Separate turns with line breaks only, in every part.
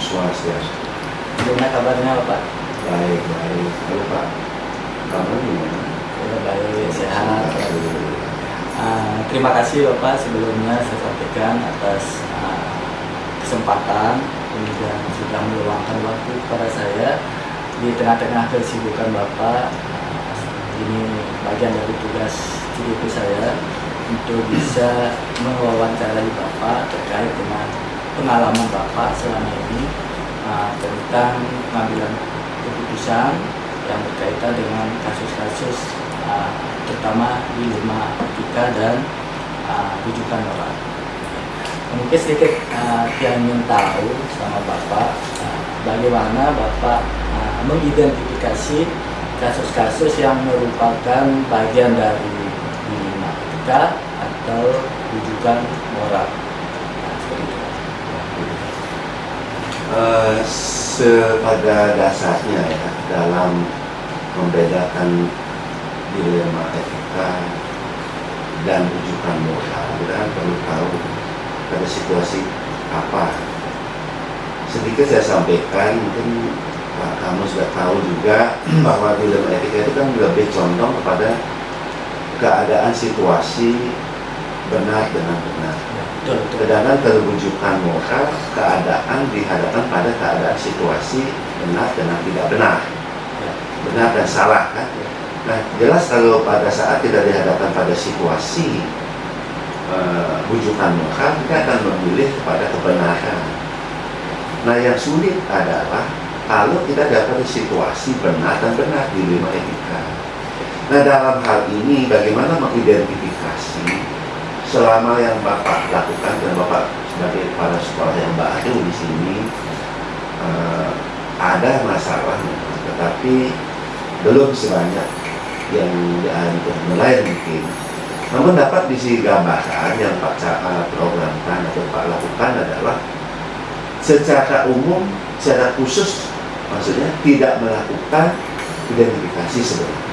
Swastiastu.
Gimana kabarnya Pak?
Baik, baik. Halo Pak, kabarnya gimana?
Ya, baik, sehat. Terima kasih Bapak sebelumnya saya sampaikan atas kesempatan kemudian sudah meluangkan waktu kepada saya di tengah-tengah kesibukan Bapak. Ini bagian dari tugas civiku saya untuk bisa mewawancarai Bapak terkait dengan pengalaman Bapak selama ini tentang pengambilan keputusan yang berkaitan dengan kasus-kasus terutama di Lima Etika dan rujukan moral. Mungkin sedikit saya ingin tahu sama Bapak bagaimana Bapak mengidentifikasi kasus-kasus yang merupakan bagian dari Lima Etika atau rujukan moral.
Pada dasarnya ya, dalam membedakan dilema etika dan rujukan moral, kita kan perlu tahu pada situasi apa. Sedikit saya sampaikan, mungkin kamu sudah tahu juga bahwa dilema etika itu kan lebih condong kepada keadaan situasi benar dengan benar. Sedangkan kerujukan moral, keadaan dihadapkan pada keadaan situasi benar dengan tidak benar, benar dan salah kan. Nah jelas kalau pada saat kita dihadapkan pada situasi rujukan moral, kita akan memilih kepada kebenaran. Nah yang sulit adalah kalau kita dapat situasi benar dan benar di Lima Etika. Nah dalam hal ini bagaimana mengidentifikasi selama yang Bapak lakukan, dan Bapak sebagai kepala sekolah yang baru di sini ada masalah, tetapi belum sebanyak yang mulai mungkin. Namun dapat diisi gambaran yang Pak programkan atau Pak lakukan adalah secara umum, secara khusus, maksudnya tidak melakukan identifikasi sebenarnya,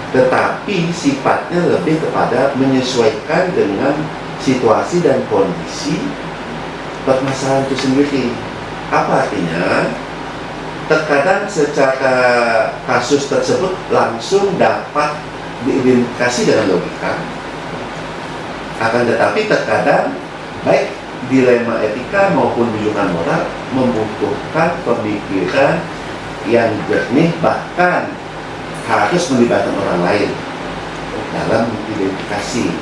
tetapi sifatnya lebih kepada menyesuaikan dengan situasi dan kondisi permasalahan itu sendiri. Apa artinya? Terkadang secara kasus tersebut langsung dapat diidentifikasi dengan logika, akan tetapi terkadang baik dilema etika maupun rujukan moral membutuhkan pemikiran yang jernih, bahkan harus melibatkan orang lain dalam identifikasi.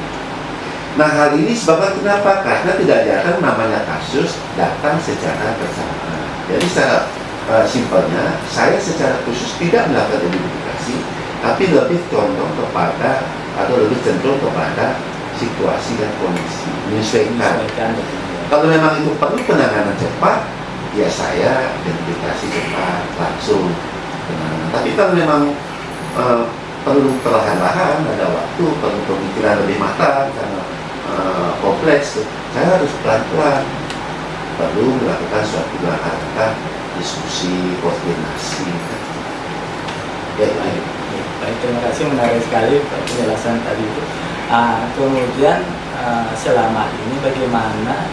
Nah hal ini sebabnya kenapa? Karena tidak jarang namanya kasus datang secara bersamaan. Jadi secara simpelnya, saya secara khusus tidak melakukan identifikasi, tapi lebih condong kepada atau lebih cenderung kepada situasi dan kondisi, menyesuaikan. Kalau memang itu perlu penanganan cepat, ya saya identifikasi cepat langsung penanganan. Tapi kalau memang perlu perlahan-lahan, ada waktu, perlu pemikiran lebih matang karena kompleks, saya harus pelan-pelan, perlu melakukan suatu langkah diskusi, koordinasi.
Baik, terima kasih, menarik sekali penjelasan tadi itu. Kemudian selama ini bagaimana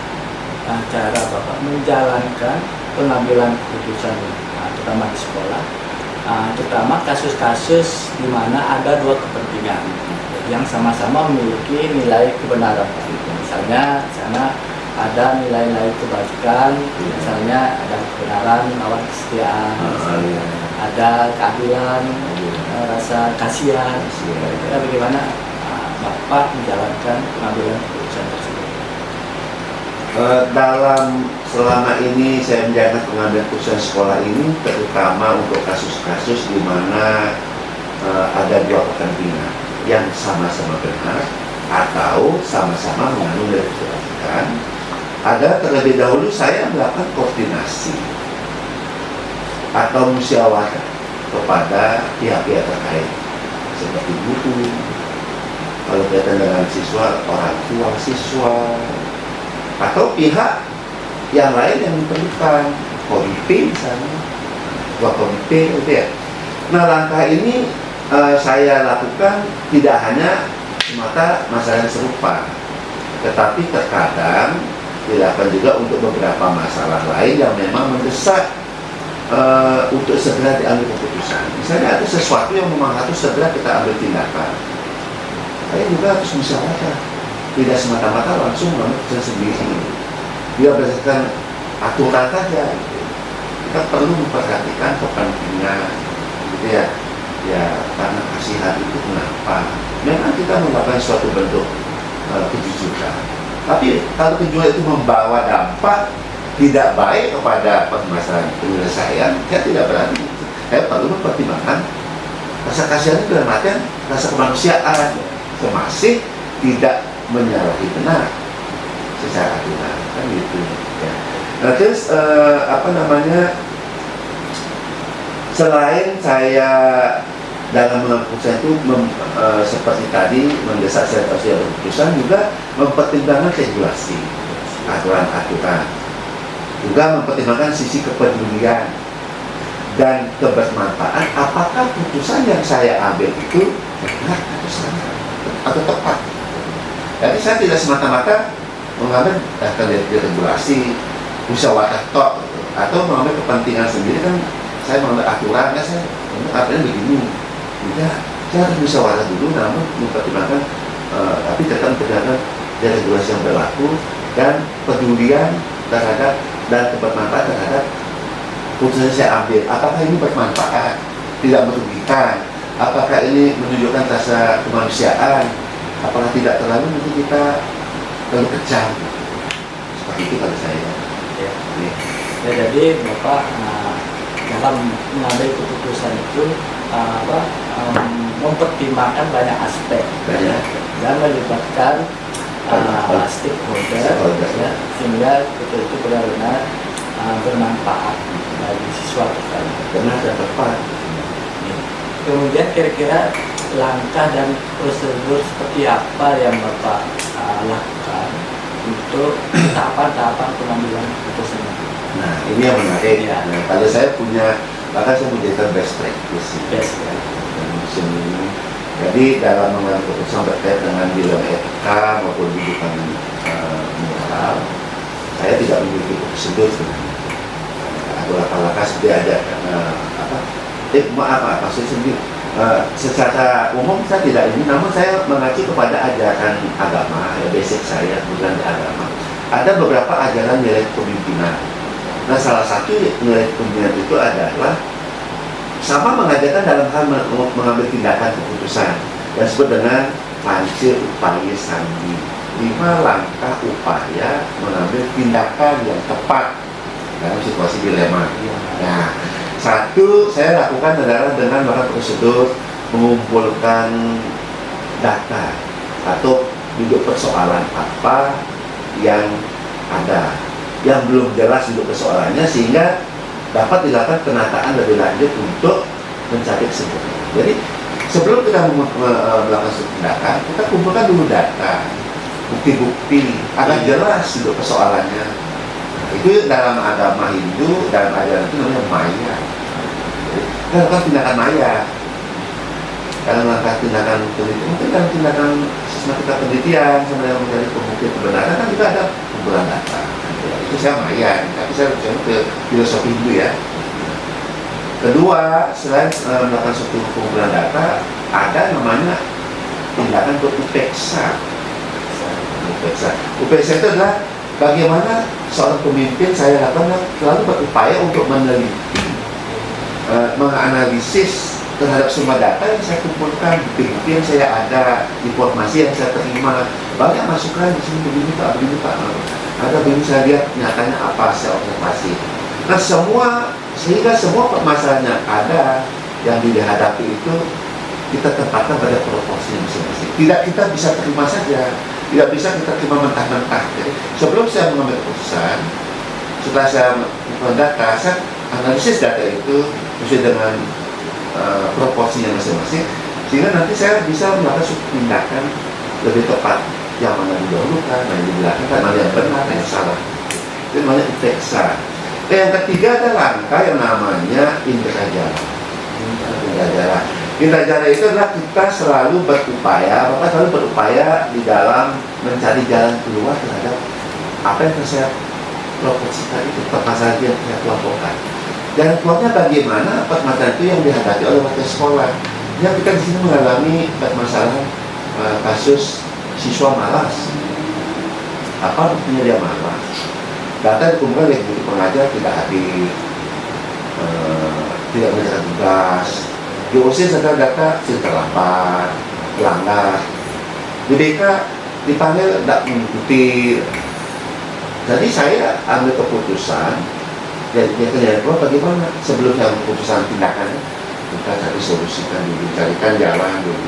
cara Bapak menjalankan pengambilan keputusan, terutama di sekolah, terutama kasus-kasus di mana ada dua kepentingan yang sama-sama memiliki nilai kebenaran. Misalnya sana ada nilai-nilai kebajikan, misalnya ada kebenaran lawan kesetiaan, ada keadilan, rasa kasihan. Kira bagaimana Bapak menjalankan pengambilan keputusan tersebut?
Dalam selama ini saya menjalankan pengambilan keputusan sekolah ini, terutama untuk kasus-kasus di mana ada dua kepentingan yang sama-sama benar atau sama-sama mengandung dari kebajikan. Ada terlebih dahulu saya melakukan koordinasi atau musyawarah kepada pihak-pihak terkait seperti guru, kalau berkaitan dengan siswa, orang tua siswa, atau pihak yang lain yang diperlukan, komite misalnya, ketua komite, gitu ya. Nah langkah ini saya lakukan tidak hanya semata masalah yang serupa, tetapi terkadang dilakukan juga untuk beberapa masalah lain yang memang mendesak untuk segera diambil keputusan. Misalnya ada sesuatu yang memang harus segera kita ambil tindakan. Saya juga harus musyawarah, tidak semata-mata langsung mengambil keputusan sendiri. Dia berdasarkan aturan saja. Gitu. Kita perlu memperhatikan kepentingan, gitu ya. Ya karena kasihan itu kenapa? Memang kita melakukan suatu bentuk kejujuran. Tapi kalau kejujuran itu membawa dampak tidak baik kepada permasalahan penyelesaian, saya tidak berani. Saya perlu mempertimbangkan rasa kasihan itu dalam artian rasa kemanusiaan, masih tidak menyalahi benar secara aturan, kan gitu. Ya. Nah terus selain saya dalam mengambil keputusan itu seperti tadi mendesak saya harus keputusan, juga mempertimbangkan regulasi, aturan-aturan, juga mempertimbangkan sisi kepedulian dan kebermanfaatan. Apakah putusan yang saya ambil itu benar atau salah atau tepat? Jadi saya tidak semata-mata mengambil regulasi, musyawarah tok, atau mengambil kepentingan sendiri. Kan saya mengambil aturan, kan saya artinya begini. Tidak, saya harus musyawarah dulu, namun mempertimbangkan tapi tetap mempertimbangkan regulasi yang berlaku dan pedulian terhadap dan bermanfaat terhadap putusan yang saya ambil. Apakah ini bermanfaat, tidak merugikan, apakah ini menunjukkan rasa kemanusiaan, apakah tidak terlalu nanti kita terlalu kejam. Seperti itu kalau saya.
Ya. Ya, jadi Bapak dalam mengambil keputusan itu mempertimbangkan banyak aspek dan melibatkan stakeholder, ya, sehingga itu benar-benar bermanfaat bagi siswa kita.
Benar dan tepat.
Kemudian kira-kira langkah dan prosedur seperti apa yang Bapak lakukan untuk tahapan-tahapan pengambilan keputusan itu?
Nah, ini yang menarik.
Ya.
Nah, kalau saya punya, bahkan saya menjadikan best practice.
Ya.
Jadi dalam mengambil keputusan terkait dengan dilema etika maupun kehidupan moral, saya tidak memiliki prosedur sebenarnya. Atau langkah-langkah seperti ada maksud sendiri. Secara umum saya tidak ini, namun saya mengacu kepada ajaran agama, ya basic saya bukan agama. Ada beberapa ajaran nilai kepemimpinan. Nah, salah satu nilai kepemimpinan itu adalah sama mengajarkan dalam hal mengambil tindakan keputusan yang disebut dengan panci upaya sandi, 5 langkah upaya mengambil tindakan yang tepat dalam situasi dilema. Nah, satu saya lakukan adalah dengan melakukan prosedur mengumpulkan data atau duduk persoalan apa yang ada yang belum jelas duduk persoalannya, sehingga dapat dilakukan penataan lebih lanjut untuk mencapai kesimpulan. Jadi sebelum kita melakukan tindakan, kita kumpulkan dulu data, bukti-bukti agar jelas duduk persoalannya. Itu dalam agama Hindu, dalam ajaran itu namanya maya. Kita lakukan tindakan maya. Dalam langkah tindakan penelitian, mungkin dalam tindakan sistematika penelitian sama yang mencari pembuktian kebenaran kan juga ada kumpulan data. Itu saya maya, tapi saya bicara ke filosofi Hindu ya. Kedua, selain melakukan suatu kumpulan data, ada namanya tindakan berupeksa. Upeksa itu adalah bagaimana seorang pemimpin saya lakukan selalu berupaya untuk meneliti, menganalisis terhadap semua data yang saya kumpulkan, bukti yang saya ada, informasi yang saya terima, banyak masukan di sini begini pak, ada begini saya lihat nyatanya apa saya observasi. Nah sehingga semua permasalahan yang ada yang dihadapi itu kita tempatkan pada proporsi masing-masing. Tidak kita bisa terima saja, tidak bisa kita terima mentah-mentah. Jadi sebelum saya mengambil keputusan, setelah saya mengumpulkan data, saya analisis data itu sesuai dengan proporsinya masing-masing, sehingga nanti saya bisa melakukan suatu tindakan lebih tepat, yang mana didahulukan, mana dibelakangkan, mana yang benar, mana yang salah. Itu namanya upeksa. Yang ketiga ada langkah yang namanya indrajara. Indrajara itu adalah kita selalu berupaya di dalam mencari jalan keluar terhadap apa yang saya promosikan itu, permasalahan yang saya kelompokkan. Dan kelompoknya bagaimana permasalahan itu yang dihadapi oleh warga sekolah. Ya, kita di sini mengalami permasalahan kasus siswa malas. Apa buktinya dia malas? Data dikumpulkan oleh guru pengajar tidak hadir, tidak mengerjakan tugas. Di OSIS ada data terlambat, pelanggar. Di BK dipanggil tidak mengikuti. Jadi saya ambil keputusan, ya bagaimana sebelum yang keputusan tindakan kita cari solusikan dulu, carikan jalan dulu.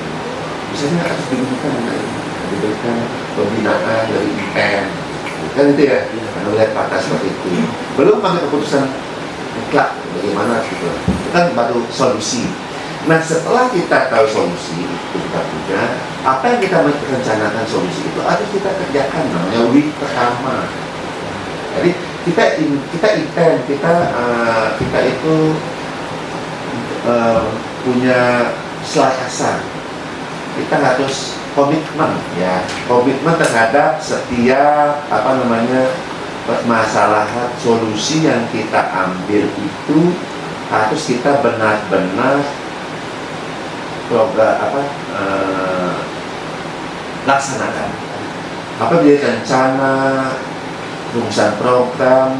Misalnya harus diberikan pembinaan dari IPN, kan itu ya, karena melihat fakta seperti itu. Belum ambil keputusan mutlak bagaimana gitu. Itu kan baru solusi. Nah, setelah kita tahu solusi itu kita punya, apa yang kita merencanakan solusi itu harus kita kerjakan, namanya week pertama. Jadi kita intend, kita itu punya selakasan. Kita harus komitmen terhadap setiap permasalahan solusi yang kita ambil itu harus kita benar-benar laksanakan. Apabila rencana rumusan program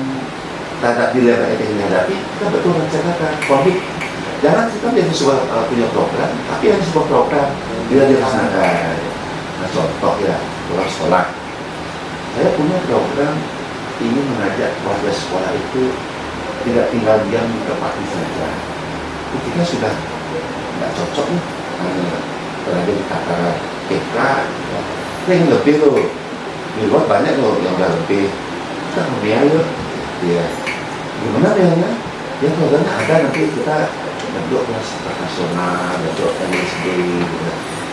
terhadap dilema yang dihadapi, kita betul rencanakan, komit. Jangan kita punya program, tapi yang sebuah program bila dilaksanakan. Nah, contoh ya, dalam sekolah, saya punya program ingin mengajak warga sekolah itu tidak tinggal diam di tempat saja. Kita sudah tidak cocok nih, berada di tataran TK, yang lebih loh, di luar banyak loh yang udah lebih. Kita membiayai, ya. Gimana biayanya? Ya programnya ada, nanti kita bentuk kelas nasional, bentuk MSD, gitu.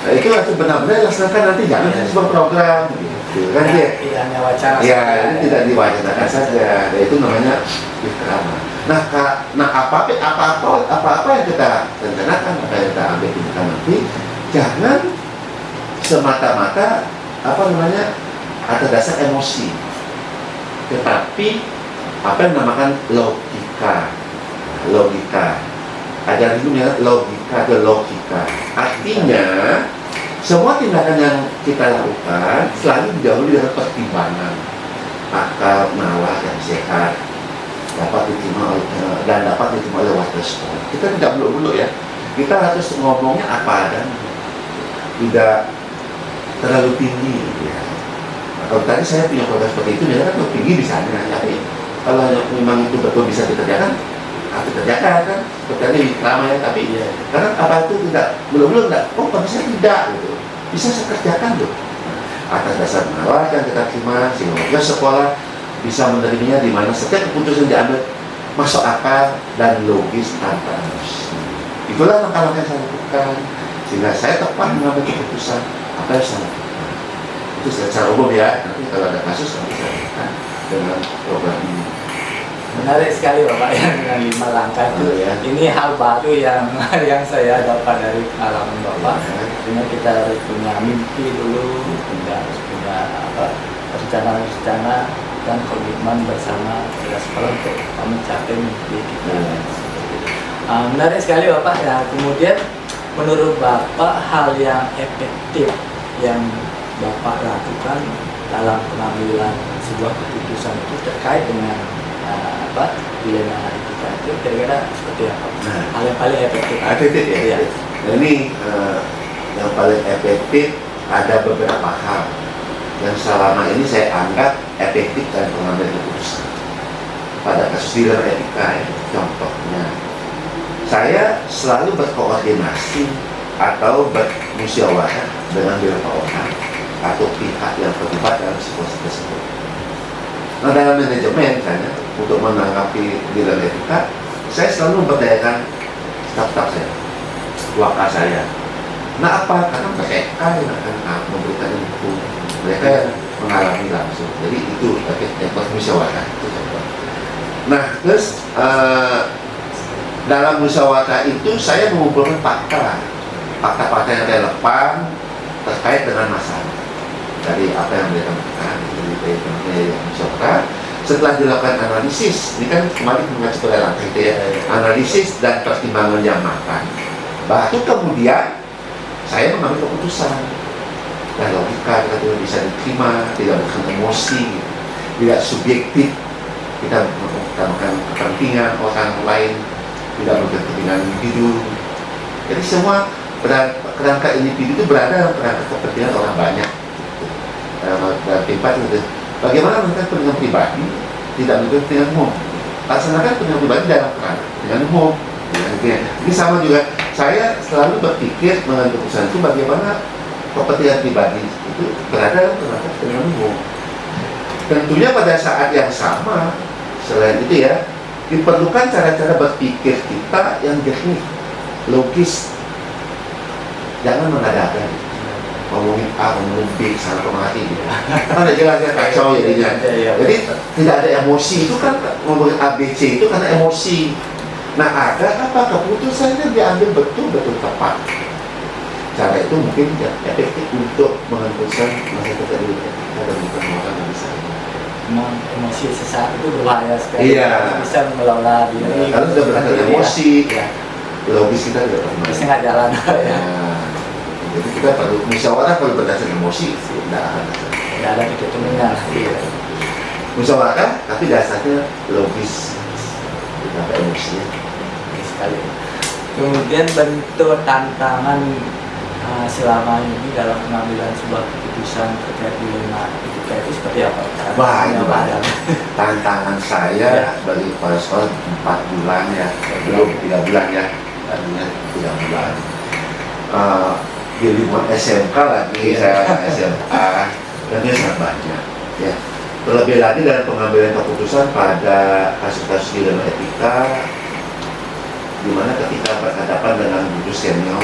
Nah, itu harus benar-benar dilaksanakan, nanti jangan sebuah program, gitu kan dia.
Tidak hanya wacana.
Ya, ini tidak diwacanakan saja. Ya, itu namanya ikrama. Nah, apa-apa yang kita rencanakan, apa yang kita ambil tindakan nanti, jangan semata-mata atas dasar emosi, tetapi apa yang dinamakan logika. Ajaran itu logika. Artinya semua tindakan yang kita lakukan selalu didahului dengan pertimbangan akal nalar yang sehat, dapat diterima oleh warga sekolah. Kita tidak beluk-beluk ya. Kita harus ngomongnya apa adanya, tidak terlalu tinggi gitu ya. Kalau tadi saya punya program seperti itu, dia kan lebih tinggi misalnya, tapi kalau memang itu betul bisa dikerjakan, harus dikerjakan kan. Seperti ramai, tapi ya, karena apa itu belum tidak, bisa tidak gitu, bisa saya kerjakan tuh. Atas dasar nalar yang kita terima, sehingga warga sekolah bisa menerimanya, di mana setiap keputusan diambil masuk akal dan logis tanpa emosi. Itulah langkah-langkah yang saya lakukan, sehingga saya tepat mengambil keputusan apa yang saya lakukan. Itu secara umum ya. Nanti kalau ada kasus nanti saya lakukan dengan program ini.
Menarik sekali Bapak yang dengan 5 langkah itu.
Ya.
Ini hal baru yang saya dapat dari pengalaman Bapak. Artinya kita harus punya mimpi dulu, harus punya rencana dan komitmen bersama kita sekolah untuk mencapai mimpi kita. Menarik sekali Bapak. Ya, kemudian menurut Bapak hal yang efektif yang Bapak lakukan dalam pengambilan sebuah keputusan itu terkait dengan dilema kita itu kira-kira seperti apa?
Nah,
hal yang paling efektif.
Efektif ya.
Ya.
Nah, ini yang paling efektif ada beberapa hal yang selama ini saya anggap efektif dalam pengambilan keputusan. Pada kasus dilema etika ya, contohnya, saya selalu berkoordinasi atau bermusyawarah dengan beberapa orang atau pihak yang terlibat dalam situasi tersebut. Nah, dalam manajemen misalnya, untuk menanggapi dilema etika, saya selalu memberdayakan staf-staf saya, wakil saya. Nah, apa? Karena mereka yang akan memberikan info, mereka yang mengalami langsung. Jadi itu efek musyawarah. Nah, terus dalam musyawarah itu saya mengumpulkan fakta-fakta yang relevan terkait dengan masalah. Dari apa yang mereka lakukan, dari musyawarah maka setelah dilakukan analisis, ini kan kemarin mengacu pada langkah itu ya, analisis dan pertimbangan yang matang, baru kemudian saya mengambil keputusan. Dan logika kita bisa diterima, tidak bukan emosi, tidak subjektif, kita mengutamakan kepentingan orang lain, tidak berkepentingan individu. Jadi semua kerangka individu itu berada dalam kerangka kepentingan orang banyak. Dalam tempat itu, bagaimana mereka kepentingan pribadi tidak memiliki kepentingan umum. Laksanakan kepentingan pribadi dalam kerangka kepentingan umum. Ini sama juga, saya selalu berpikir mengenai keputusan itu bagaimana kepentingan pribadi itu berada dalam kerangka kepentingan umum. Tentunya pada saat yang sama, selain itu ya, diperlukan cara-cara berpikir kita yang jernih, logis. Jangan mengadakan ngomongin A, ngomongin B, salah kemari gitu. Kan ada jelas ya, kacau jadinya. Jadi tidak ada emosi, itu kan ngomongin A, B, C itu karena emosi. Nah, ada apa keputusannya diambil betul-betul tepat. Cara itu mungkin ya, efektif untuk menentukan masa depan kita dan bukan orang yang bisa.
Memang emosi sesaat itu berbahaya sekali.
Iya.
Bisa mengelola diri.
Kalau sudah berangkat emosi,
ya.
Logis kita tidak pernah.
Bisa nggak jalan. Ya.
Jadi kita perlu musyawarah kalau berdasarkan emosi, tidak ada.
Tidak ada titik temunya. Iya.
Musyawarah, tapi dasarnya logis, tidak emosinya.
Sekali. Kemudian bentuk tantangan selama ini dalam pengambilan sebuah keputusan terkait dilema etika itu seperti apa?
Wah, itu banyak. Tantangan saya bagi kepala sekolah 4 bulan ya, belum 3 bulan ya, artinya 3 bulan. Di lingkungan SMK lagi, saya SMA, dan dia sangat banyak. Ya. Terlebih lagi dalam pengambilan keputusan pada kasus-kasus dilema etika, di mana ketika berhadapan dengan guru senior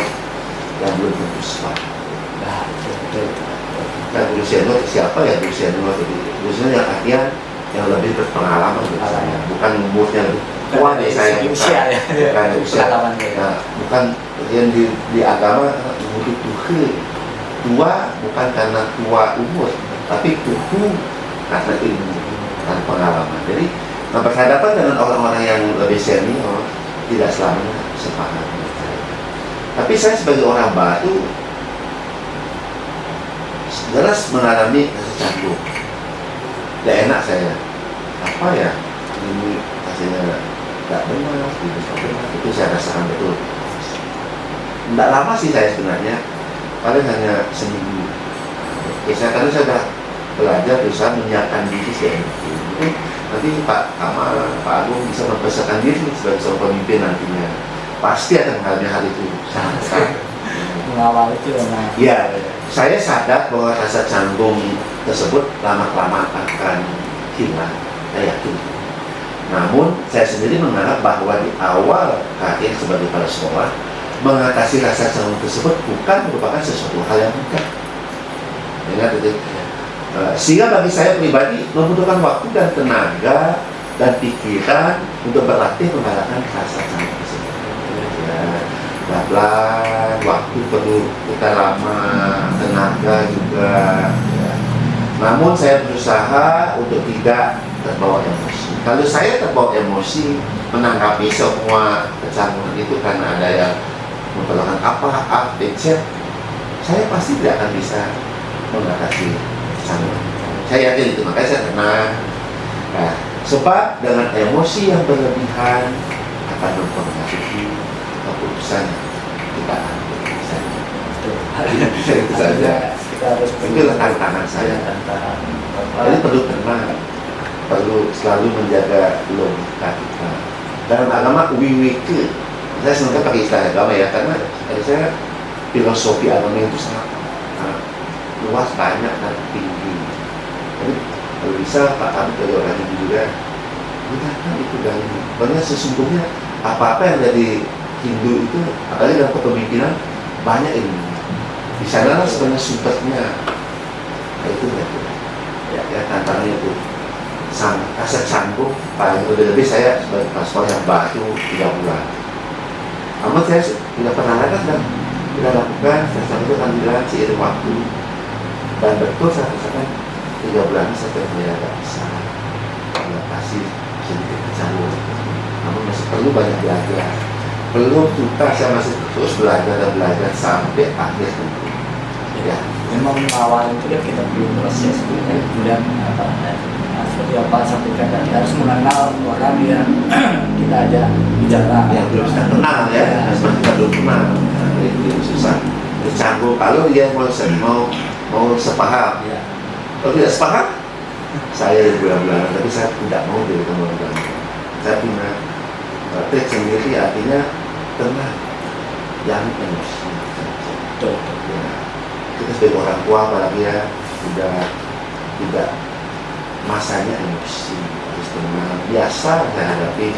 yang belum tentu sepakat.
Nah, betul.
Nah, guru senior siapa ya guru senior? Guru senior yang artian yang lebih berpengalaman, bukan umurnya lebih tua dari saya,
usia ya,
bukan usia. Nah, bukan yang di agama umur tua bukan karena tua umur, tapi tuhu karena ilmu dan pengalaman. Jadi berhadapan dengan orang-orang yang lebih senior tidak selamanya sepakat. Tapi saya sebagai orang baru jelas mengalami rasa canggung. Tidak enak saya. Apa ya? Ini hasilnya tidak benar, itu saya rasakan betul. Tidak lama sih saya sebenarnya, paling hanya seminggu. Ya, karena saya sudah belajar berusaha menyiapkan diri saya. Nanti Pak Kamal, Pak Agung bisa mempersiapkan diri sebagai seorang pemimpin nantinya. Pasti akan mengalami hal itu.
Mengawal itu memang.
Ya, saya sadar bahwa rasa canggung tersebut lama-lama akan hilang. Saya yakin. Namun, saya sendiri menganggap bahwa di awal karir sebagai kepala sekolah, mengatasi rasa canggung tersebut bukan merupakan sesuatu hal yang mudah. Ingat itu. Sehingga bagi saya pribadi membutuhkan waktu dan tenaga dan pikiran untuk berlatih mengalahkan rasa canggung tersebut. Pelan-pelan, waktu perlu kita lama, tenaga juga. Ya. Namun saya berusaha untuk tidak terbawa emosi. Kalau saya terbawa emosi menanggapi semua kecanggungan itu karena ada yang memperlakukan apa, saya pasti tidak akan bisa mengatasi kecanggungan. Saya yakin itu, makanya saya tenang. Nah, sebab dengan emosi yang berlebihan akan mempengaruhi keputusan kita ambil. Itu saja. Itulah tantangan saya. Jadi perlu tenang, perlu selalu menjaga logika kita. Dalam agama wiwike, saya senang pakai istilah agama ya, karena saya filosofi agama itu sangat luas, banyak dan tinggi. Jadi kalau bisa Pak kami dari orang Hindu juga gunakan itu dari. Karena sesungguhnya apa-apa yang dari Hindu itu, apalagi dalam kepemimpinan, banyak ilmu. Di sana sebenarnya sumbernya. Nah, itu ya tantangannya itu. Rasa canggung, paling lebih saya sebagai kepala sekolah yang baru 3 bulan. Namun saya tidak pernah lakukan dan tidak lakukan, saya itu akan dilakukan seiring waktu. Dan betul saya rasakan 3 bulan saya tidak bisa. masih sedikit kecanggung, namun masih perlu banyak belajar. Belum tuntas, saya masih terus belajar dan belajar sampai akhir tentu. Ya,
Memang awal itu ya kita perlu proses dulu ya. Kemudian seperti apa sampaikan tadi, harus mengenal orang yang kita ajak bicara.
yang belum kita kenal ya, asal kita belum kenal, nah, itu yang susah. Bercanggung kalau dia mau sepaham,
Ya.
kalau tidak sepaham, saya bulan-bulan, tapi saya tidak mau jadi teman-teman. Saya punya trik sendiri, artinya tenang, jangan emosi.
Betul.
Ya, kita sebagai orang tua apalagi ya, tidak masanya emosi, harus tenang. Biasa saya hadapi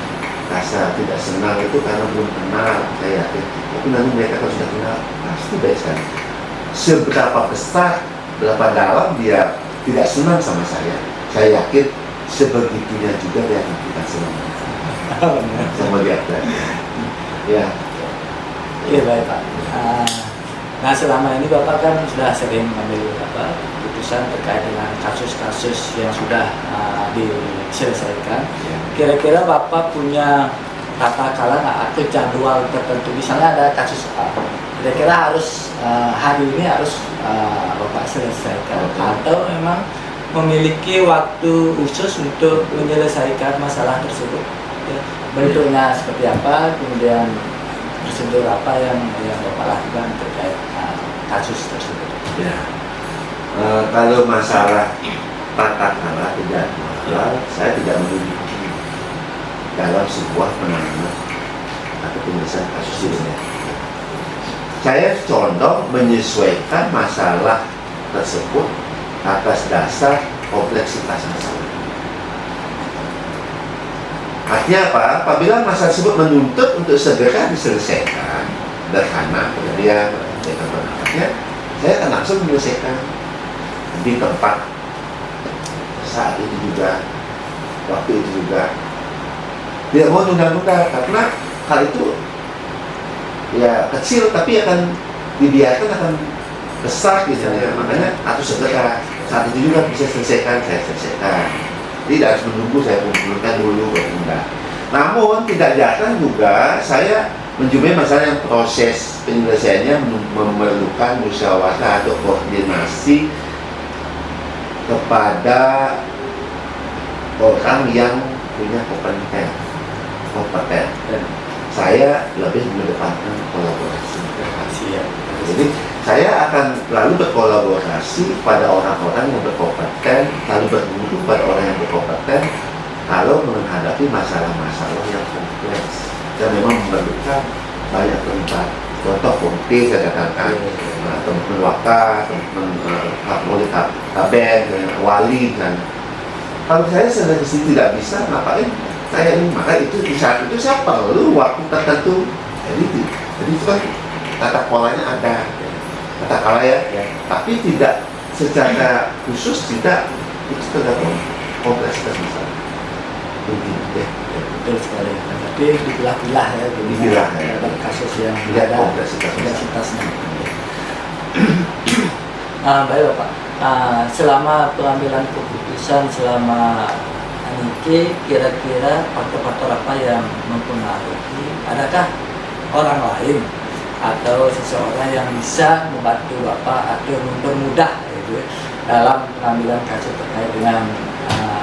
rasa tidak senang itu karena belum kenal, saya yakin. Tapi nanti mereka kalau sudah kenal pasti baik sekali. Seberapa besar, berapa dalam dia tidak senang sama saya yakin sebegitunya juga dia akan kita senang sama dia. Ya,
Iya baik Pak. Nah selama ini Bapak kan sudah sering mengambil keputusan terkait dengan kasus-kasus yang sudah diselesaikan.
ya.
Kira-kira Bapak punya tata kala nggak atau jadwal tertentu? Misalnya ada kasus A, kira-kira harus hari ini harus Bapak selesaikan, atau memang memiliki waktu khusus untuk menyelesaikan masalah tersebut? Ya, bentuknya seperti apa, kemudian prosedur apa yang Bapak lakukan terkait kasus tersebut?
Ya. Kalau masalah tata cara tidak saya tidak memiliki dalam sebuah penanganan atau penyelesaian kasus ini. Saya condong menyesuaikan masalah tersebut atas dasar kompleksitas masalah. Artinya apa? Apabila masalah tersebut menuntut untuk segera diselesaikan, sederhana, kemudian saya akan langsung menyelesaikan di tempat, saat itu juga, waktu itu juga. Tidak mau tunda-tunda, karena hal itu ya kecil tapi akan dibiarkan akan besar gitu ya. Makanya atau segera saat itu juga bisa selesaikan, saya selesaikan. Tidak harus menunggu saya kumpulkan dulu enggak. Namun tidak jarang juga saya menjumpai masalah yang proses penyelesaiannya memerlukan musyawarah atau koordinasi kepada orang yang punya kompeten. Dan saya lebih mengedepankan kolaborasi.
Siap.
Jadi saya akan lalu berkolaborasi pada orang-orang yang berkompeten, lalu berguru pada orang yang berkompeten kalau menghadapi masalah-masalah yang kompleks dan memang memerlukan banyak tempat. Contoh konkret saya katakan teman-teman waka, teman-teman kapolri, kabin, wali dan kalau saya sedang disini tidak bisa ngapain saya ini, maka itu di saat itu saya perlu waktu tertentu. Jadi itu kan tata polanya ada, tata kala ya, tapi tidak secara khusus, tidak itu tergantung kompleksitas masalah. Ya.
Betul sekali. Tapi dipilah-pilah ya,
Dipilah, ya.
Ada kasus yang
Lihat
ada kompleksitasnya. Baik Bapak. Selama pengambilan keputusan selama ini, kira-kira faktor-faktor apa yang mempengaruhi? Adakah orang lain atau seseorang yang bisa membantu Bapak atau mempermudah gitu, dalam pengambilan kasus terkait dengan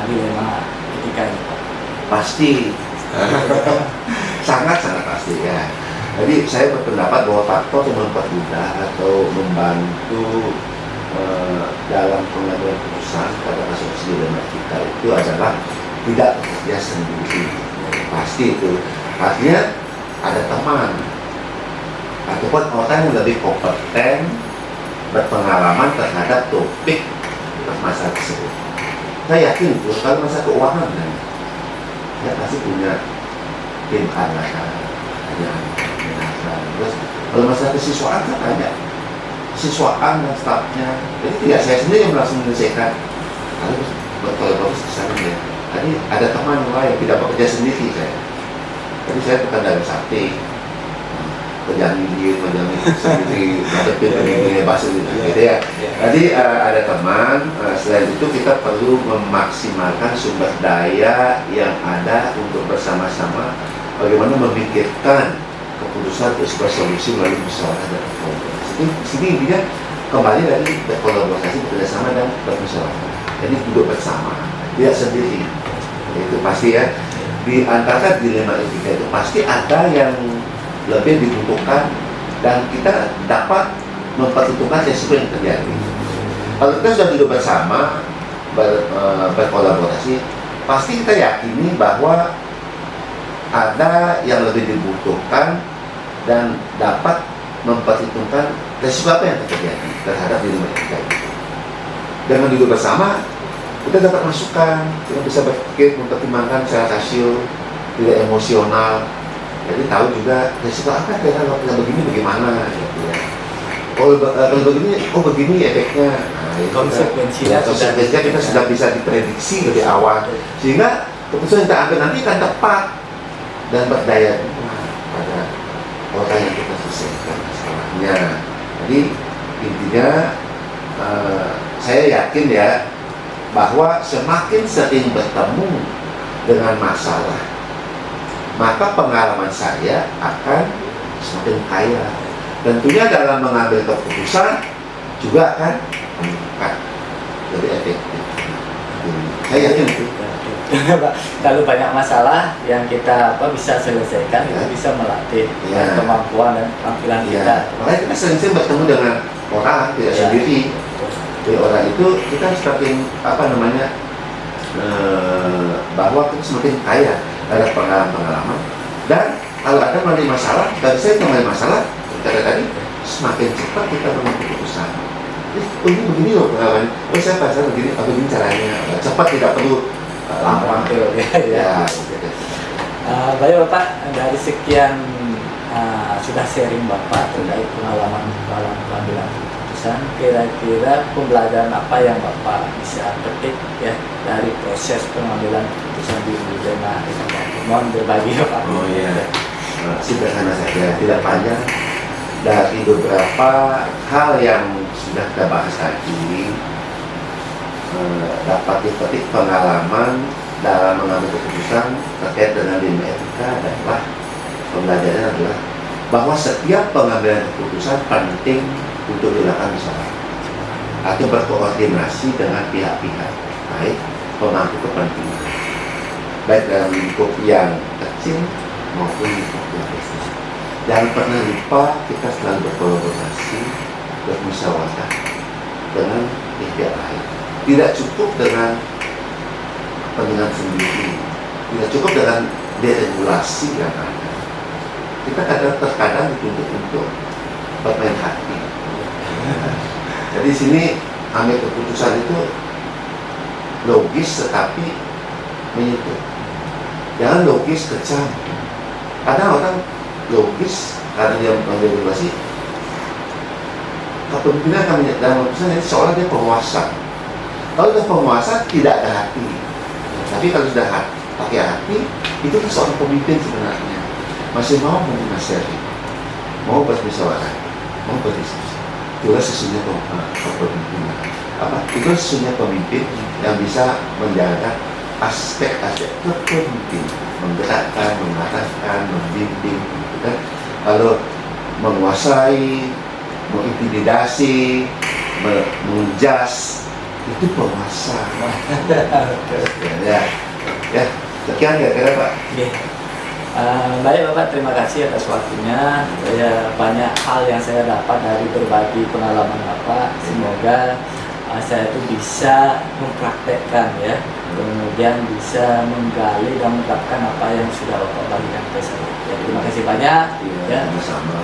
dilema etika ini, Pak?
Pasti sangat-sangat pasti ya. Jadi saya berpendapat bahwa faktor yang mempermudah atau membantu dalam pengambilan keputusan pada kasus dilema etika itu adalah tidak bekerja sendiri. Pasti itu. Artinya ada teman ataupun orang yang lebih kompeten, berpengalaman terhadap topik masalah tersebut. Saya yakin itu kalau masalah keuangan kan, saya pasti punya tim terus kalau masalah kesiswaan kan ada siswaan dan stafnya. Jadi tidak saya sendiri yang langsung menyelesaikan, harus berkolaborasi ke sana ya. Jadi ada teman yang lain, tidak bekerja sendiri saya. Jadi saya bukan dari sakti. terjamin sendiri, ngadepin pemimpinnya bahasa gitu ya. Jadi ada teman, selain itu kita perlu memaksimalkan sumber daya yang ada untuk bersama-sama bagaimana memikirkan keputusan untuk sebuah solusi melalui musyawarah dan kolaborasi. Sini intinya kembali dari berkolaborasi, bekerjasama dan bermusyawarah. Jadi duduk bersama, tidak sendiri. Itu pasti ya. Di antara dilema etika itu pasti ada yang lebih dibutuhkan dan kita dapat memperhitungkan resiko yang terjadi. Kalau kita sudah duduk bersama berkolaborasi, pasti kita yakini bahwa ada yang lebih dibutuhkan dan dapat memperhitungkan resiko apa yang terjadi terhadap dilema etika itu. Dengan duduk bersama, kita dapat masukan, kita bisa berpikir, mempertimbangkan secara rasio, tidak emosional. Jadi tahu juga resiko apa kalau kita begini bagaimana gitu ya. Kalau begini, begini efeknya. Nah, konsekuensinya kita sudah bisa diprediksi lebih awal, sehingga keputusan yang kita ambil nanti akan tepat dan berdaya pada orang yang kita selesaikan masalahnya. Jadi intinya saya yakin ya, bahwa semakin sering bertemu dengan masalah, maka pengalaman saya akan semakin kaya. Tentunya dalam mengambil keputusan juga akan meningkat, lebih efektif. Saya yakin itu.
Kalau banyak masalah yang kita bisa selesaikan, itu bisa melatih kemampuan dan keterampilan kita.
Makanya kita sering-sering bertemu dengan orang, tidak sendiri. Dari orang itu kita semakin bahwa kita semakin kaya ada pengalaman-pengalaman, dan kalau ada melalui masalah, dari saya melalui masalah kata tadi semakin cepat kita mengambil keputusan. Ini begini loh pengalaman, saya pasal begini, begini caranya, cepat, tidak perlu lama.
Baik Bapak, dari sekian sudah sharing Bapak terkait pengalaman pengambilan keputusan, kira-kira pembelajaran apa yang Bapak bisa petik ya dari proses pengambilan keputusan di Udena? Mohon berbagi Bapak.
Oh iya, sederhana saja, tidak panjang. Dari beberapa hal yang sudah kita bahas tadi, dapat dipetik pengalaman dalam mengambil keputusan terkait dengan dilema etika adalah pembelajaran adalah bahwa setiap pengambilan keputusan penting untuk dilakukan musyawarah atau berkoordinasi dengan pihak-pihak baik pemangku kepentingan, baik dalam lingkup yang kecil maupun lingkup yang besar. Jangan pernah lupa kita selalu berkolaborasi, bermusyawarah dengan pihak lain. Tidak cukup dengan kepentingan sendiri, tidak cukup dengan deregulasi yang ada. Kita terkadang dituntut untuk bermain hati. Jadi sini ambil keputusan itu logis tetapi menyentuh. Jangan logis kecam. Kadang orang logis karena dia mengambil regulasi, kepemimpinan kami dalam keputusan ini seolah dia penguasa. Kalau sudah penguasa tidak ada hati. Tapi kalau sudah pakai hati, itu kan seorang pemimpin sebenarnya. Masih mau menasihati, mau bermusyawarah, mau berdiskusi. Itulah sesungguhnya kepemimpinan. Itu sesungguhnya pemimpin yang bisa menjaga aspek-aspek kepemimpinan, menggerakkan, mengarahkan, membimbing. Gitu kan? Kalau menguasai, mengintimidasi, menjas, itu penguasa. Ya, sekian kira-kira Pak.
Baik Bapak, terima kasih atas waktunya. Saya banyak hal yang saya dapat dari berbagi pengalaman Bapak. Semoga saya itu bisa mempraktekkan ya, kemudian bisa menggali dan menerapkan apa yang sudah Bapak bagikan ke saya. Ya, terima kasih banyak. Ya,
sama.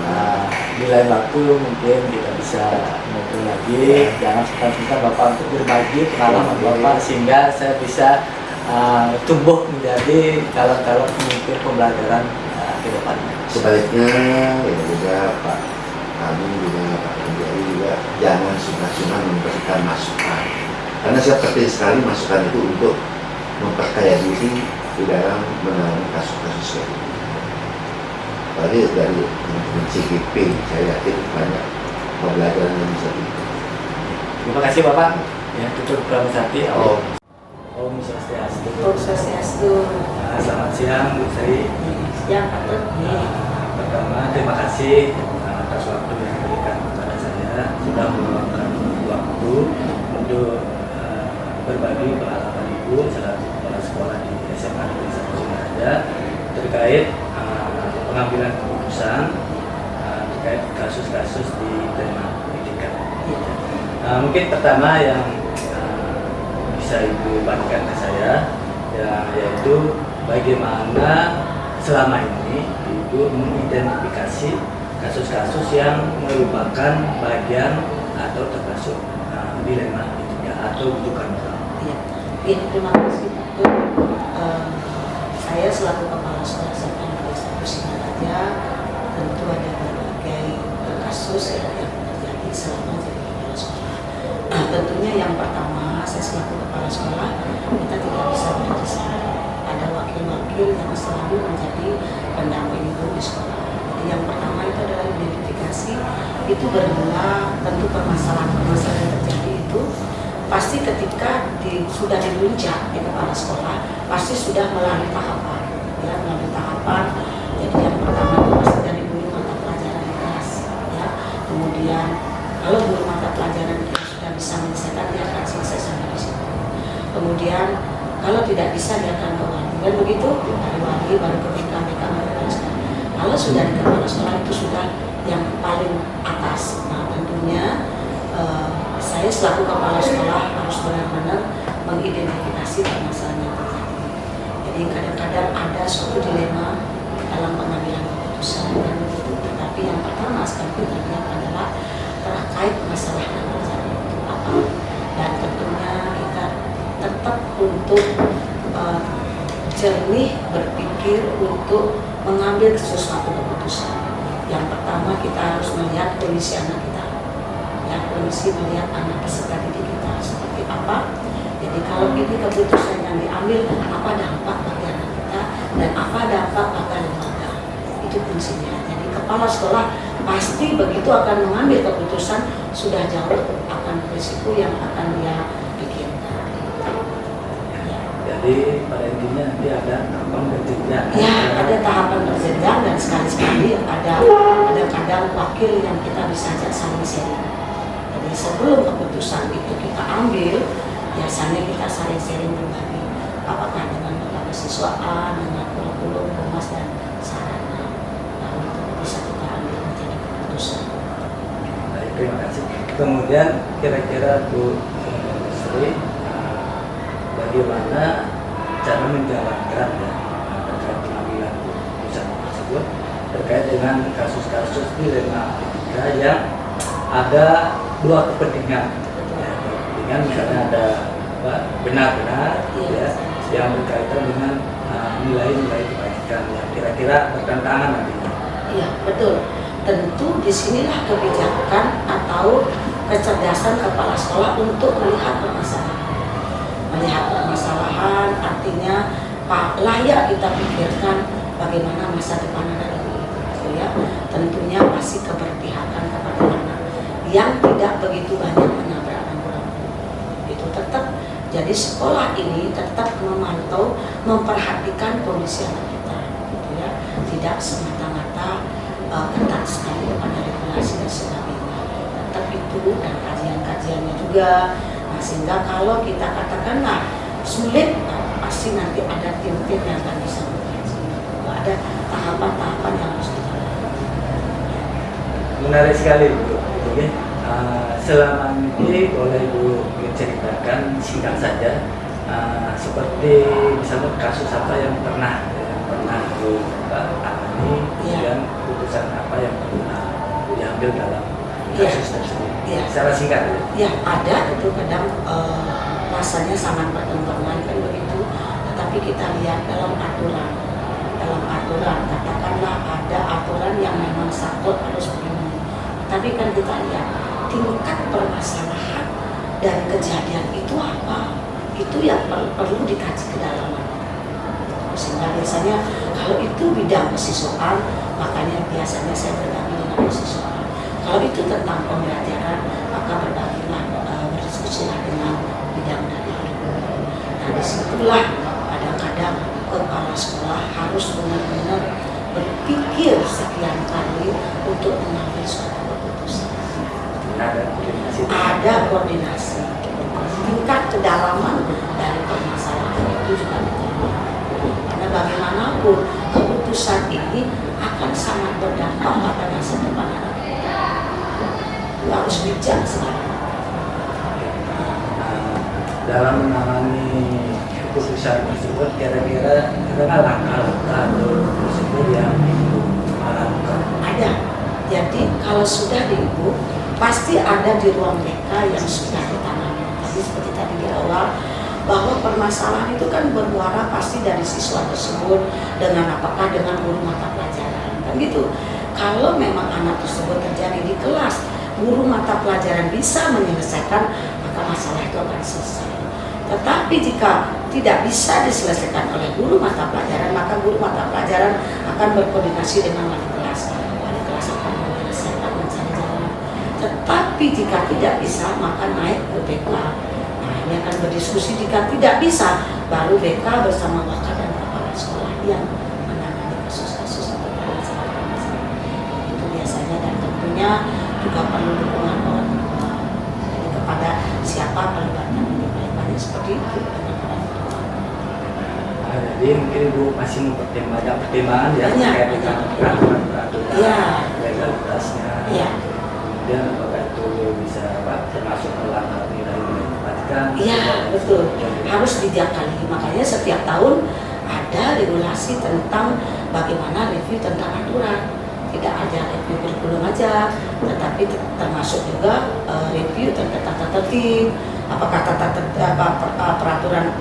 Di lain waktu mungkin kita bisa ngobrol lagi. Jangan sungkan-sungkan Bapak untuk berbagi pengalaman Bapak sehingga saya bisa tumbuh menjadi calon-calon pemimpin pembelajaran ke depannya.
Sebaliknya, ya juga Pak kami juga Pak Kenjari juga jangan sungkan-sungkan memberikan masukan, karena saya penting sekali masukan itu untuk memperkaya diri di dalam menangani kasus-kasus kayak ini. apalagi dari CGP, saya yakin banyak pembelajaran yang bisa dibuat.
Terima kasih Bapak. Ya, tutup Pramasati.
Oh,
Om Swastiastu.
Om Swastiastu.
Selamat siang Bu Sri.
Siang Pak Tut.
Pertama terima kasih atas waktu yang diberikan kepada saya, sudah meluangkan waktu untuk berbagi pengalaman Ibu selaku kepala sekolah di SMA Negeri 1 Singaraja terkait pengambilan keputusan terkait kasus-kasus di tema pendidikan. Mungkin pertama yang bisa Ibu bagikan ke saya, ya, yaitu bagaimana selama ini Ibu mengidentifikasi kasus-kasus yang merupakan bagian atau termasuk dilema etika atau rujukan moral.
Ya, terima kasih Pak Tut. Saya selaku kepala sekolah SMA Negeri 1 Singaraja tentu ada berbagai kasus yang terjadi selama jadi kepala sekolah. Tentunya yang pertama, saya selaku kepala sekolah, kita tidak bisa berhenti sendiri. Ada wakil-wakil yang selalu menjadi pendamping ibu di sekolah. Jadi yang pertama itu adalah identifikasi. Itu bermula tentu permasalahan yang terjadi itu pasti ketika sudah dilunjak di kepala sekolah, pasti sudah melalui tahapan. Ya, melalui tahapan. Jadi yang pertama itu pasti dari guru mata pelajaran di kelas. Ya. Kemudian kalau guru mata pelajaran kita sudah bisa menyelesaikan, dia akan selesai sampai di situ. Kemudian kalau tidak bisa, dia akan ke wali. Dan begitu dari wali baru ke BK baru ke sekolah. Kalau sudah di kepala sekolah itu sudah yang paling atas. Nah tentunya saya selaku kepala sekolah harus benar-benar mengidentifikasi permasalahan yang terjadi. Jadi kadang-kadang ada suatu dilema dalam pengambilan keputusan dan begitu. Tetapi yang pertama sekali kita lihat adalah terkait masalah yang terjadi itu apa. Dan tentunya kita tetap untuk jernih berpikir untuk mengambil sesuatu keputusan. Yang pertama kita harus melihat kondisi anak kita. Ya, kondisi melihat anak peserta didik kita seperti apa. Jadi kalau ini keputusan yang diambil, apa dampak bagi anak kita dan apa dampak bagi lembaga. Itu kuncinya. Jadi kepala sekolah pasti begitu akan mengambil keputusan sudah jauh akan risiko yang akan dia pikirkan.
Jadi pada intinya nanti ada tahapan berjenjang.
Ya, ada tahapan berjenjang dan sekali-sekali ada kadang wakil yang kita bisa ajak saling sharing. Jadi sebelum keputusan itu kita ambil, biasanya kita saling sharing berbagi. Apakah dengan kesiswaan, dengan kurikulum, humas dan sarana. Lalu itu bisa kita ambil menjadi keputusan.
Baik, terima kasih. Kemudian kira-kira Bu Sri, bagaimana cara menjalankan terkait pengambilan keputusan tersebut terkait dengan kasus-kasus dilema etika yang ada dua kepentingan. Ya, kepentingan misalnya ada benar-benar ya, yang berkaitan dengan nilai-nilai kebajikan yang kira-kira bertentangan nantinya.
Iya, betul. Tentu disinilah kebijakan atau kecerdasan kepala sekolah untuk melihat permasalahan. Melihat permasalahan artinya layak kita pikirkan bagaimana masa depan anak ini. Gitu ya. Tentunya masih keberpihakan kepada anak yang tidak begitu banyak menabrak rambu-rambu. Itu tetap jadi sekolah ini tetap memantau, memperhatikan kondisi anak kita. Gitu ya. Tidak semata-mata ketat sekali pada regulasi dan sebagainya. Tetap itu dan kajian-kajiannya juga. Nah, sehingga kalau kita katakanlah sulit, pasti nanti ada tim-tim yang akan bisa mengkaji. Ada tahapan-tahapan yang harus kita lakukan.
Menarik sekali Bu. Oke. Selama ini boleh Bu ceritakan singkat saja seperti misalnya kasus apa yang pernah Bu alami dan keputusan apa yang pernah diambil dalam kasus tersebut.
Ya.
Secara singkat
ya ada itu kadang rasanya sangat bertentangan kan begitu, tetapi kita lihat dalam aturan katakanlah ada aturan yang memang sakot harus begini, tapi kan kita lihat tingkat permasalahan dan kejadian itu apa, itu yang perlu dikaji kedalaman. Sehingga biasanya kalau itu bidang kesiswaan, Makanya biasanya saya berbagi dengan siswa. Kalau itu tentang pembelajaran, maka berbagilah, berdiskusilah dengan bidang dari guru. Nah, disitulah kadang-kadang kepala sekolah harus benar-benar berpikir sekian kali untuk mengambil suatu keputusan. Ada koordinasi, tingkat kedalaman dari permasalahan itu juga diterima. Karena bagaimanapun keputusan ini akan sangat berdampak pada masa depan anak kita. Harus bijak sekali.
Dalam menangani keputusan tersebut, kira-kira langkah-langkah atau prosedur yang Ibu lakukan?
Ada. Jadi kalau sudah di Ibu, pasti ada di ruang BK yang sudah ditangani. Tadi seperti tadi di awal, bahwa permasalahan itu kan bermuara pasti dari siswa tersebut dengan apakah dengan guru mata pelajaran. Kan gitu. Kalau memang anak tersebut terjadi di kelas, guru mata pelajaran bisa menyelesaikan, maka masalah itu akan selesai. Tetapi jika tidak bisa diselesaikan oleh guru mata pelajaran, maka guru mata pelajaran akan berkoordinasi dengan wali kelas. Wali kelas akan menyelesaikan mencari jalan. Tetapi jika tidak bisa, maka naik ke BK. Nah, ini akan berdiskusi. Jika tidak bisa, baru BK bersama wakil dan kepala sekolah yang menangani kasus-kasus atau masalah-masalah. Itu biasanya, dan tentunya juga perlu dukungan orang tua. Jadi kepada siapa pelibatan ini baik-baik seperti itu.
Jadi mungkin Ibu masih mempertimbangkan pertimbangan ya terkait dengan peraturan-peraturan legalitasnya.
Iya.
Kemudian apakah itu bisa termasuk melanggar nilai-nilai kebaikan?
Iya, betul. Harus bijak kali. Makanya setiap tahun ada regulasi tentang bagaimana review tentang aturan. Tidak ada review kurikulum aja, tetapi termasuk juga review tentang tata tertib. Apakah peraturan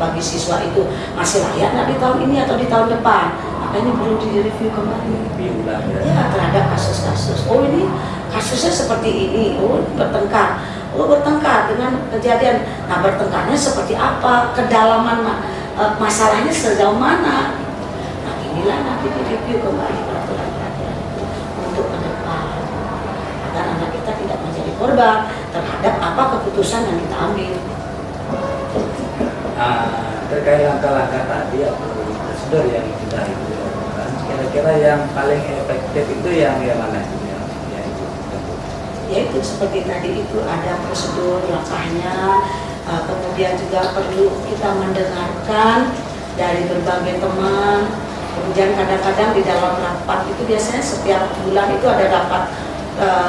bagi siswa itu masih layak nggak di tahun ini atau di tahun depan? Maka ini perlu direview kembali. Ya, terhadap kasus-kasus. Oh, ini kasusnya seperti ini. Oh, bertengkar. Oh, bertengkar dengan kejadian. Nah, bertengkarnya seperti apa? Kedalaman masalahnya sejauh mana? Nah, inilah nanti direview kembali peraturan-peraturan itu untuk ke depan, agar anak kita tidak menjadi korban terhadap apa keputusan yang kita ambil.
Terkait langkah-langkah tadi atau prosedur yang sudah Ibu lakukan, kira-kira yang paling efektif itu yang mana?
Yaitu seperti tadi itu ada prosedur langkahnya, kemudian juga perlu kita mendengarkan dari berbagai teman. Kemudian kadang-kadang di dalam rapat itu biasanya setiap bulan itu ada rapat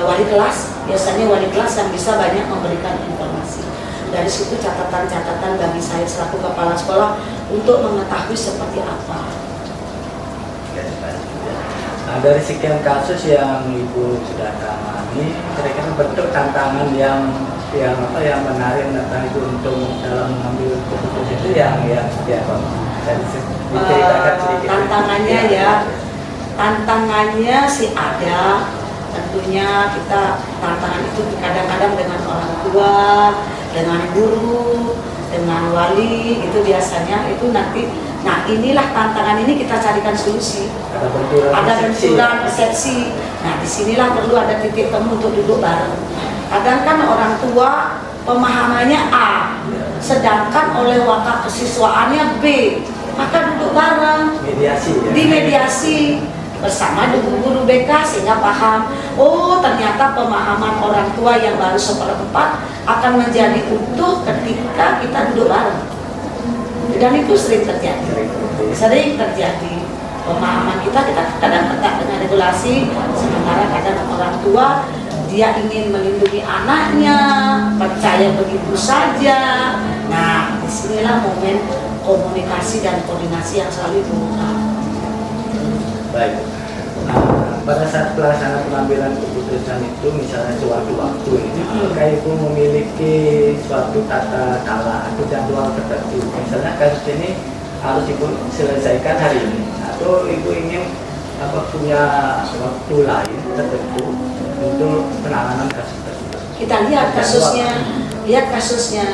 wali kelas. Biasanya wali kelas yang bisa banyak memberikan informasi. Dari situ catatan-catatan bagi saya selaku kepala sekolah untuk mengetahui seperti apa.
Nah, dari sekian kasus yang Ibu sudah tangani, kira-kira bentuk tantangan yang menarik tentang itu untuk dalam mengambil keputusan itu yang seperti apa? Diceritakan sedikit.
Tantangannya tantangannya sih ada. Tentunya kita tantangan itu kadang-kadang dengan orang tua, dengan guru, dengan wali, itu biasanya itu nanti. Nah, inilah tantangan ini kita carikan solusi. Ada benturan persepsi. Nah, disinilah perlu ada titik temu untuk duduk bareng. Kadang kan orang tua pemahamannya A, sedangkan oleh wakil kesiswaannya B. Maka duduk bareng, dimediasi bersama guru BK sehingga paham. Oh, ternyata pemahaman orang tua yang baru seperempat akan menjadi utuh ketika kita duduk bareng. Dan itu sering terjadi. Pemahaman kita kadang ketat dengan regulasi, sementara kadang orang tua dia ingin melindungi anaknya, percaya begitu saja. Nah, disinilah momen komunikasi dan koordinasi yang selalu dibutuhkan.
Baik. Pada saat pelaksanaan pengambilan keputusan itu, misalnya sewaktu-waktu ini, apakah Ibu memiliki suatu tata cara atau jadwal tertentu? Misalnya kasus ini harus Ibu selesaikan hari ini, atau Ibu ingin punya waktu lain tertentu untuk penanganan kasus tersebut?
Kita lihat kasusnya,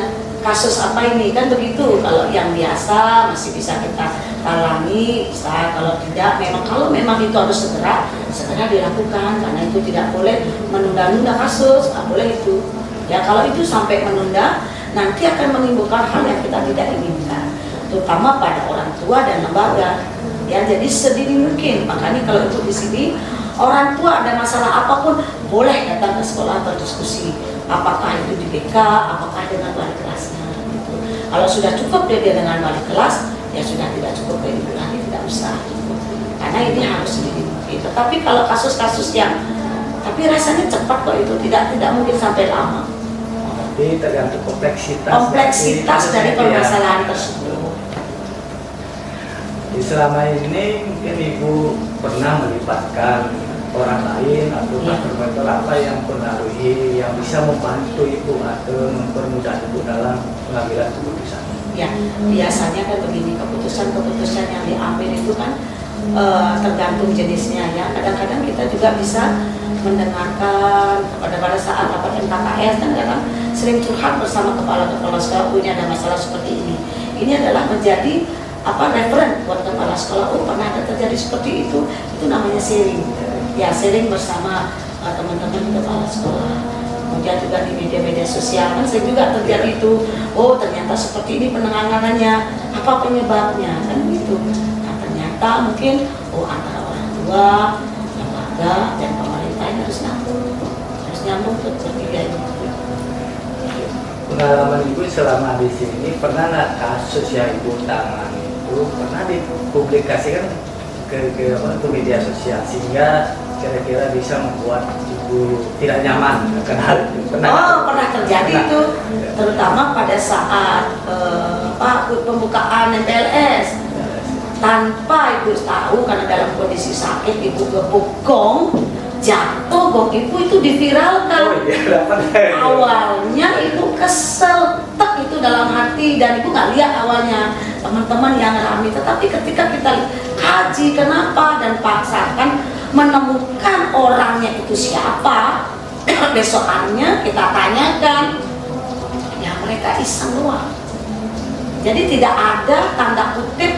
kasus apa ini kan begitu. Kalau yang biasa masih bisa kita talami, kalau tidak, kalau memang itu harus segera dilakukan, karena itu tidak boleh menunda-nunda kasus, nggak boleh itu. Ya kalau itu sampai menunda, nanti akan menimbulkan hal yang kita tidak inginkan, terutama pada orang tua dan lembaga. Ya jadi sedini mungkin, makanya kalau itu di sini orang tua ada masalah apapun boleh datang ke sekolah berdiskusi, apakah itu di BK, apakah dengan wali kelasnya. Gitu. Kalau sudah cukup dia dengan wali kelas, ya sudah, tidak cukup ke ibu lagi, tidak usah. Gitu. Karena ini harus sedini mungkin. Tapi kalau kasus-kasus yang, tapi rasanya cepat kok itu, tidak mungkin sampai lama.
Jadi tergantung kompleksitas
dari permasalahan tersebut.
Di selama ini mungkin Ibu pernah melibatkan orang lain atau faktor apa yang mempengaruhi, yang bisa membantu Ibu atau mempermudah Ibu dalam pengambilan keputusan?
Ya, biasanya kan begini, keputusan-keputusan yang diambil itu kan tergantung jenisnya ya. Kadang-kadang kita juga bisa mendengarkan pada saat rapat MKKS, dan kadang sering curhat bersama kepala-kepala sekolah, punya ada masalah seperti ini. Ini adalah menjadi referen buat kepala sekolah. Oh, pernah ada terjadi seperti itu namanya sharing. Ya, sharing bersama teman-teman kepala sekolah. Kemudian juga di media-media sosial kan sering juga terjadi itu. Oh, ternyata seperti ini penanganannya, apa penyebabnya, kan gitu. Nah, ternyata mungkin antara orang tua, lembaga, dan pemerintah ini harus nyambung tuh bertiga ini.
Pengalaman Ibu selama di sini, pernah nggak kasus yang Ibu tangani itu pernah dipublikasikan ke media sosial sehingga kira-kira bisa membuat Ibu tidak nyaman akan hal itu?
Pernah terjadi itu, terutama pada saat pembukaan MPLS. Tanpa Ibu tahu, karena dalam kondisi sakit Ibu gebuk gong, jatuh gong Ibu itu diviralkan. Awalnya Ibu kesel itu dalam hati, dan Ibu nggak lihat awalnya teman-teman yang ramai, tetapi ketika kita kaji kenapa dan paksakan menemukan orangnya itu siapa, besokannya kita tanyakan, ya mereka iseng doang. Jadi tidak ada tanda kutip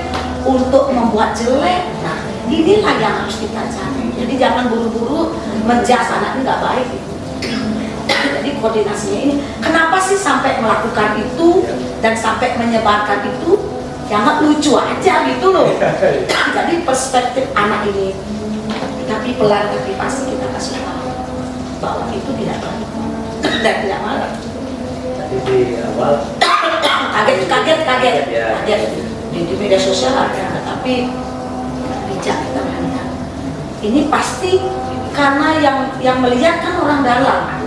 untuk membuat jelek. Nah, inilah yang harus kita cari. Jadi jangan buru-buru menjudge anak, ini nggak baik. Jadi koordinasinya ini, kenapa sih sampai melakukan itu dan sampai menyebarkan itu? Jangan lucu aja gitu loh. Jadi perspektif anak ini, tapi pelan, tapi pasti kita kasih tahu bahwa itu tidak baik dan tidak marah.
Jadi di awal
kaget di media sosial ada, tapi bijak kita melihat. Ini pasti karena yang melihat kan orang dalam.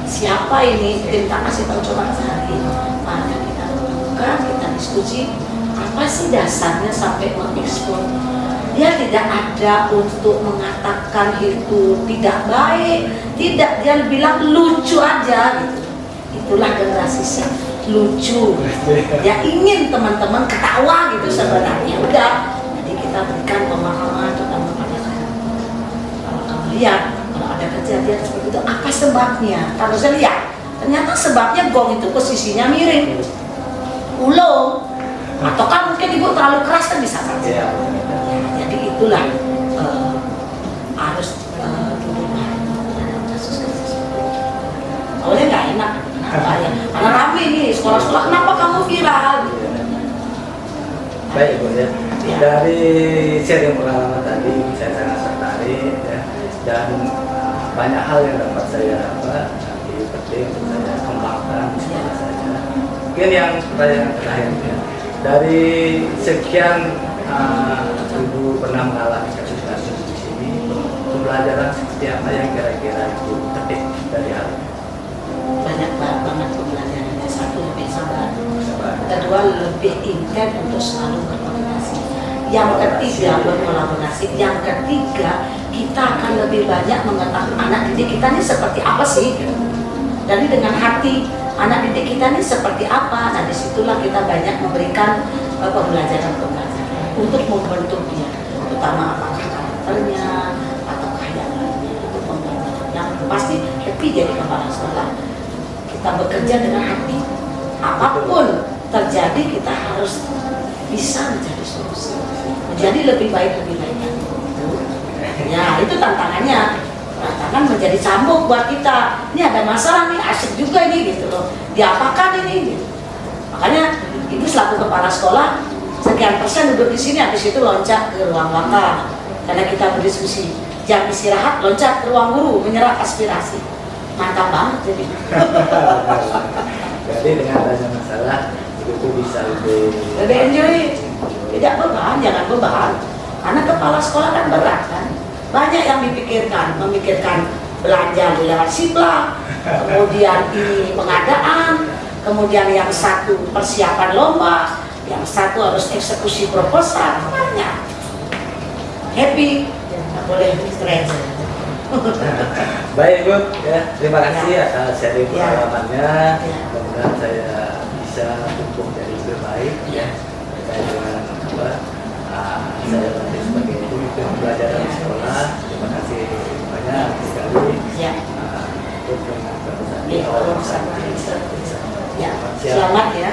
Siapa ini? Kita kasih tahu, coba cari. Maka kita buka, kita diskusi. Apa sih dasarnya sampai mengekspor? Dia tidak ada untuk mengatakan itu tidak baik, tidak, dia bilang lucu aja gitu. Itulah generasi sih, lucu. Dia ingin teman-teman ketawa gitu sebenarnya. Udah, jadi kita berikan pemahaman terutama pada saya. Kalau kamu lihat, kalau ada kejadian seperti itu, apa sebabnya? Kalau saya lihat, ternyata sebabnya gong itu posisinya miring, ulung. Atau kan mungkin Ibu terlalu keras kan bisa saja. Jadi itulah harus duduk kasus-kasus. Awalnya nggak enak, kenapa ya? Karena rame nih sekolah-sekolah, kenapa kamu viral?
Baik Bu ya. Dari sharing pengalaman tadi saya sangat tertarik ya, dan banyak hal yang dapat saya nanti penting untuk saya kembangkan di sekolah saja. Mungkin yang pertanyaan terakhir ya. Dari sekian Ibu pernah mengalami kasus-kasus di sini, pembelajaran seperti apa yang kira-kira Ibu petik dari hal ini?
Banyak banget pembelajarannya. Satu, lebih sabar. Kedua, lebih intens untuk selalu berkoordinasi. Yang ketiga, berkolaborasi. Yang ketiga, kita akan lebih banyak mengetahui anak didik kita ini seperti apa sih. Jadi dengan hati anak didik kita ini seperti apa. Nah, disitulah kita banyak memberikan pembelajaran-pembelajaran untuk membentuk dia, terutama apakah karakternya ataukah yang lainnya. Itu pembelajaran yang pasti happy jadi kepala sekolah. Kita bekerja dengan hati. Apapun terjadi kita harus bisa menjadi solusi, menjadi lebih baik lagi. Ya itu tantangannya, tantangan menjadi cambuk buat kita. Ini ada masalah nih, asik juga ini gitu loh. Diapakan ini? Gitu. Makanya ibu selaku kepala sekolah sekian persen duduk di sini, habis itu loncat ke ruang wakil karena kita berdiskusi. Jam istirahat loncat ke ruang guru menyerap aspirasi. Mantap banget jadi.
Jadi dengan adanya masalah itu bisa lebih
enjoy, tidak beban, jangan beban. Karena kepala sekolah kan berat kan. Banyak yang memikirkan belanja lewat sipla, kemudian ini pengadaan, kemudian yang satu persiapan lomba, yang satu harus eksekusi proposal, banyak. Happy, nggak boleh stres.
Baik Bu, ya terima kasih atas sharing
Ya.
pengalamannya.
Ya.
Mudah-mudahan saya bisa tumbuh jadi lebih baik ya terkait dengan apa saya nanti sebagai pemimpin pelajaran di sekolah. Terima kasih banyak sekali
Ya.
untuk dengan
Ya,
orang
ya, selamat ya.